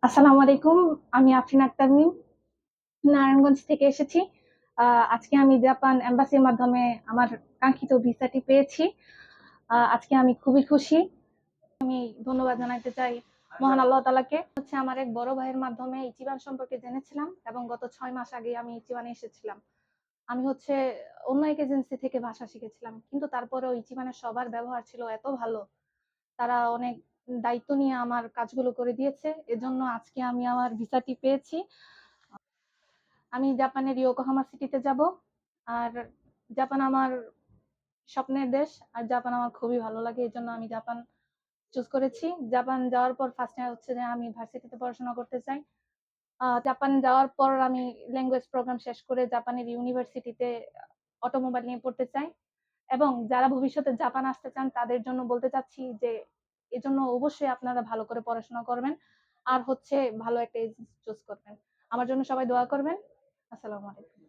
আসসালামু আলাইকুম। আমি আফরিন আক্তার মিম নারায়ণগঞ্জ থেকে এসেছি। আজকে আমি জাপান এম্বাসির মাধ্যমে আমার কাঙ্ক্ষিত ভিসাটি পেয়েছি। আজকে আমি খুবই খুশি। আমি ধন্যবাদ জানাতে চাই মহান আল্লাহ তাআলাকে। হচ্ছে আমার এক বড় ভাইয়ের মাধ্যমে ইচিবান সম্পর্কে জেনেছিলাম এবং গত ৬ মাস আগে আমি ইচিবানে এসেছিলাম। আমি হচ্ছে অন্য এক এজেন্সি থেকে ভাষা শিখেছিলাম। কিন্তু তারপরেও ইচিবানের সবার ব্যবহার ছিল এত ভালো। তারা অনেক দায়িত্ব নিয়ে আমার কাজগুলো করে দিয়েছে। এজন্য আজকে আমি আমার ভিসাটি পেয়েছি। আমি জাপানের ইয়োকোহামা সিটিতে যাব। আর জাপান আমার স্বপ্নের দেশ। আর জাপান আমার খুবই ভালো লাগে। এজন্য আমি জাপান চুজ করেছি। জাপান যাওয়ার পর ফার্স্টে হচ্ছে যে আমি ভার্সিটিতে পড়াশোনা করতে চাই। জাপান যাওয়ার পর আমি ল্যাঙ্গুয়েজ প্রোগ্রাম শেষ করে জাপানের ইউনিভার্সিটিতে অটোমোবাইল নিয়ে পড়তে চাই। এবং যারা ভবিষ্যতে জাপান আসতে চান তাদের জন্য বলতে চাচ্ছি যে এজন্য অবশ্যই আপনারা ভালো করে পড়াশোনা করবেন। আর হচ্ছে ভালো একটা এজেন্সি চুজ করবেন। আমার জন্য সবাই দোয়া করবেন। আসসালামু আলাইকুম।